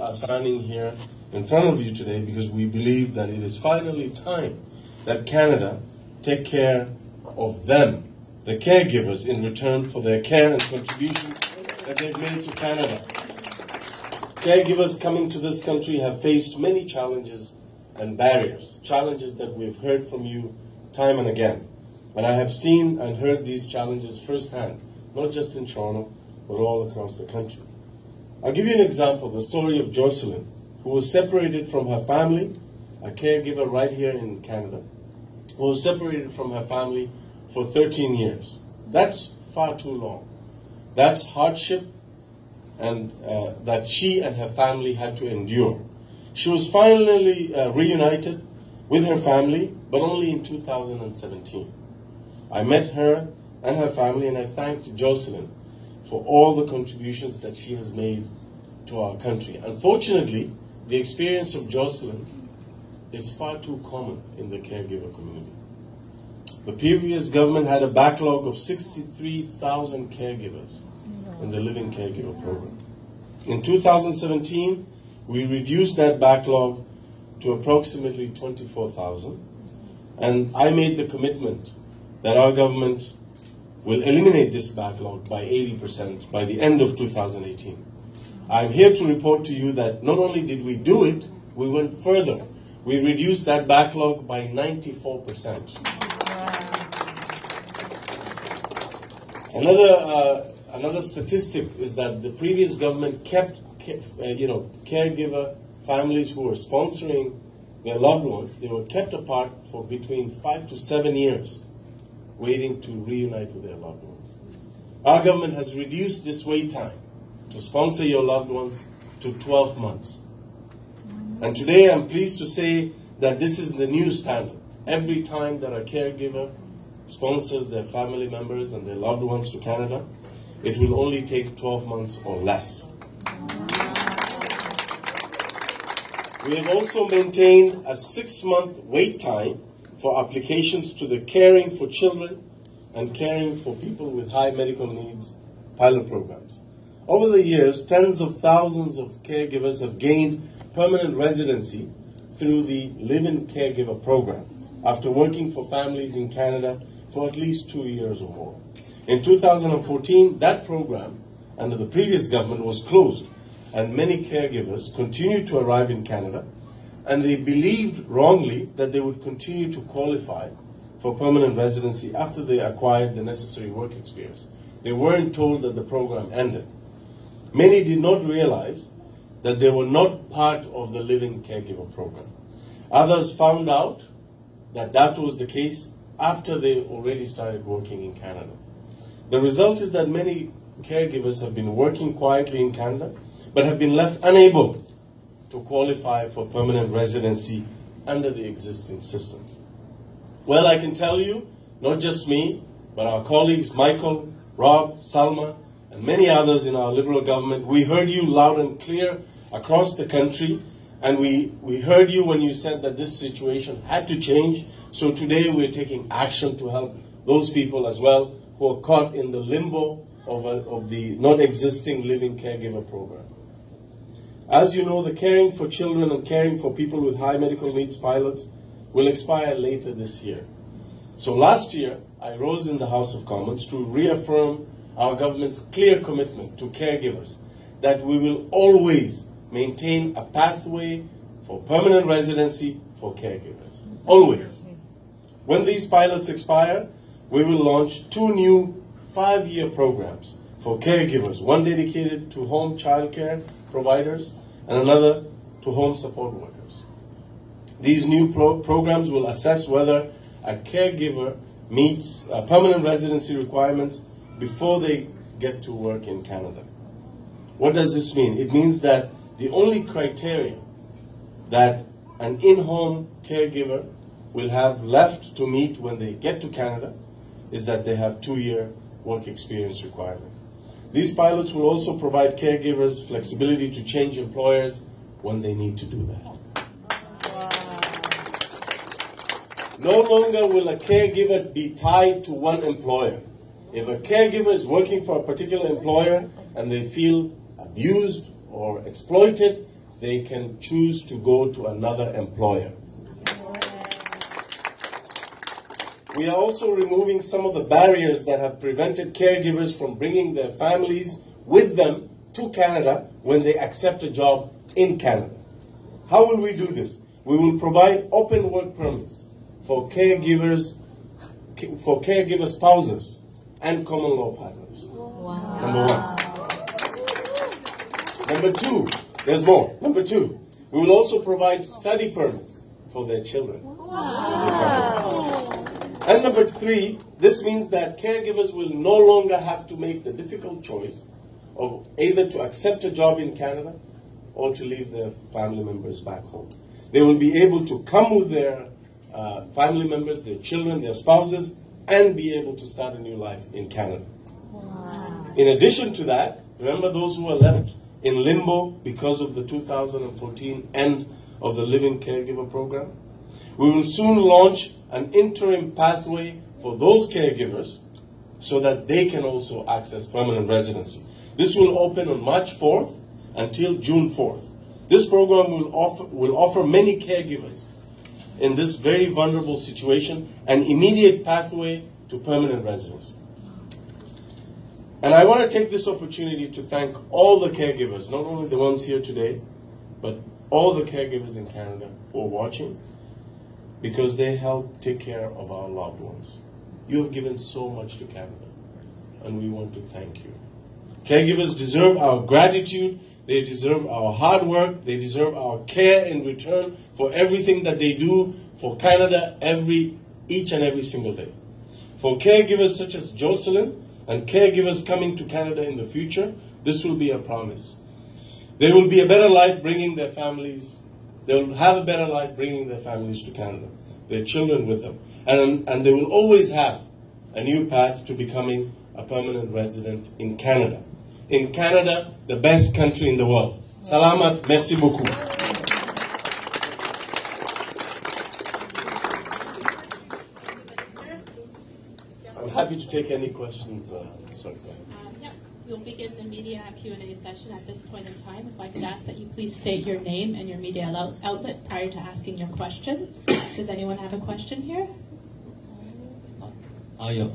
are standing here in front of you today because we believe that it is finally time that Canada take care of them, the caregivers, in return for their care and contributions that they've made to Canada. Caregivers coming to this country have faced many challenges and barriers, challenges that we've heard from you time and again. And I have seen and heard these challenges firsthand, not just in Toronto, but all across the country. I'll give you an example, the story of Jocelyn, who was separated from her family, a caregiver right here in Canada, who was separated from her family for 13 years. That's far too long. That's hardship and that she and her family had to endure. She was finally reunited with her family, but only in 2017. I met her and her family, and I thanked Jocelyn for all the contributions that she has made to our country. Unfortunately, the experience of Jocelyn is far too common in the caregiver community. The previous government had a backlog of 63,000 caregivers in the Living Caregiver program. In 2017, we reduced that backlog to approximately 24,000, and I made the commitment that our government will eliminate this backlog by 80% by the end of 2018. I'm here to report to you that not only did we do it, we went further. We reduced that backlog by 94%. Another statistic is that the previous government kept caregiver families who were sponsoring their loved ones, they were kept apart for between 5 to 7 years, waiting to reunite with their loved ones. Our government has reduced this wait time to sponsor your loved ones to 12 months. And today I'm pleased to say that this is the new standard. Every time that a caregiver sponsors their family members and their loved ones to Canada, it will only take 12 months or less. We have also maintained a 6-month wait time for applications to the Caring for Children and Caring for People with High Medical Needs pilot programs. Over the years, tens of thousands of caregivers have gained permanent residency through the Live-in Caregiver program after working for families in Canada for at least 2 years or more. In 2014, that program under the previous government was closed, and many caregivers continued to arrive in Canada, and they believed wrongly that they would continue to qualify for permanent residency after they acquired the necessary work experience. They weren't told that the program ended. Many did not realize that they were not part of the Living Caregiver program. Others found out that that was the case after they already started working in Canada. The result is that many caregivers have been working quietly in Canada, but have been left unable to qualify for permanent residency under the existing system. Well, I can tell you, not just me, but our colleagues Michael, Rob, Salma, and many others in our Liberal government, we heard you loud and clear across the country, and we heard you when you said that this situation had to change. So today we're taking action to help those people as well who are caught in the limbo of the not existing Living Caregiver program. As you know, the Caring for Children and Caring for People with High Medical Needs pilots will expire later this year. So last year, I rose in the House of Commons to reaffirm our government's clear commitment to caregivers that we will always maintain a pathway for permanent residency for caregivers. Always. When these pilots expire, we will launch 2 new 5-year programs for caregivers, one dedicated to home childcare providers and another to home support workers. These new programs will assess whether a caregiver meets permanent residency requirements before they get to work in Canada. What does this mean? It means that the only criteria that an in-home caregiver will have left to meet when they get to Canada is that they have 2-year work experience requirement. These pilots will also provide caregivers flexibility to change employers when they need to do that. No longer will a caregiver be tied to one employer. If a caregiver is working for a particular employer and they feel abused or exploited, they can choose to go to another employer. We are also removing some of the barriers that have prevented caregivers from bringing their families with them to Canada when they accept a job in Canada. How will we do this? We will provide open work permits for caregiver spouses and common law partners. Wow. Number one. Number two, there's more. Number two, we will also provide study permits for their children. Wow. And number three, this means that caregivers will no longer have to make the difficult choice of either to accept a job in Canada or to leave their family members back home. They will be able to come with their family members, their children, their spouses, and be able to start a new life in Canada. Wow. In addition to that, remember those who are left in limbo because of the 2014 end of the Living Caregiver Program? We will soon launch an interim pathway for those caregivers so that they can also access permanent residency. This will open on March 4th until June 4th. This program will offer many caregivers in this very vulnerable situation an immediate pathway to permanent residency. And I want to take this opportunity to thank all the caregivers, not only the ones here today, but all the caregivers in Canada who are watching, because they help take care of our loved ones. You have given so much to Canada, and we want to thank you. Caregivers deserve our gratitude, they deserve our hard work, they deserve our care in return for everything that they do for Canada each and every single day. For caregivers such as Jocelyn and caregivers coming to Canada in the future, this will be a promise. They will be a better life bringing their families. They will have a better life bringing their families to Canada, their children with them. And they will always have a new path to becoming a permanent resident in Canada. In Canada, the best country in the world. Salamat, merci beaucoup. I'm happy to take any questions. Sorry, go ahead. We'll begin the media Q&A session at this point in time. If I could ask that you please state your name and your media outlet prior to asking your question. Does anyone have a question here? Hi.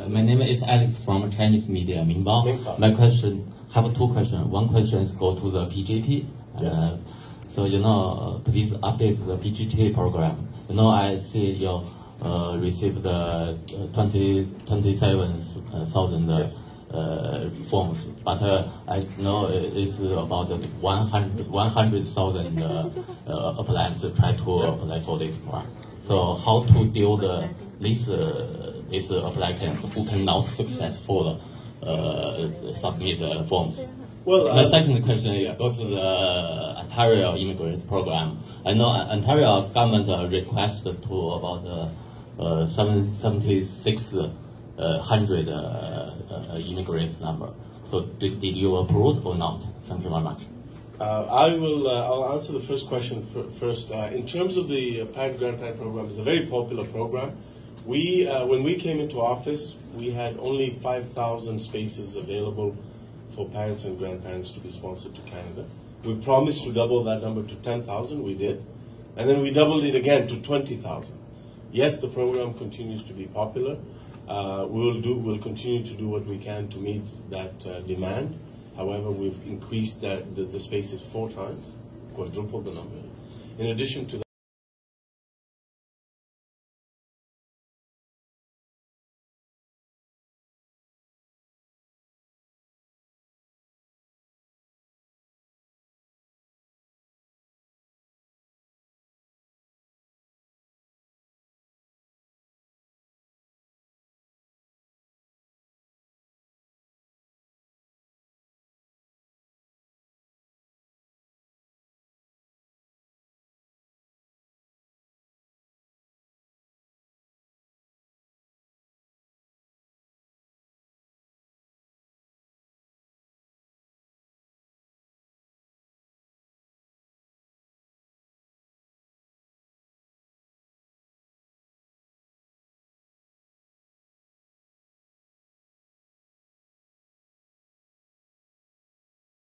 My name is Alex from Chinese media, Mingbao. My question, have two questions. One question is go to the PJP. So, please update the PGT program. I see you received the 27,000 forms, but I know it's about 100,000 applicants try to apply for this one. So how to deal these applicants who cannot successfully submit the forms? Well, the second question is go to the Ontario immigrant program. I know Ontario government requested to about 7,600 immigrants number. So did you approve or not? Thank you very much. I'll answer the first question first. In terms of the parent-grandparent program, it's a very popular program. When we came into office, we had only 5,000 spaces available for parents and grandparents to be sponsored to Canada. We promised to double that number to 10,000, we did. And then we doubled it again to 20,000. Yes, the program continues to be popular. We'll continue to do what we can to meet that demand. However, we've increased the spaces 4 times, quadrupled the number. In addition to that,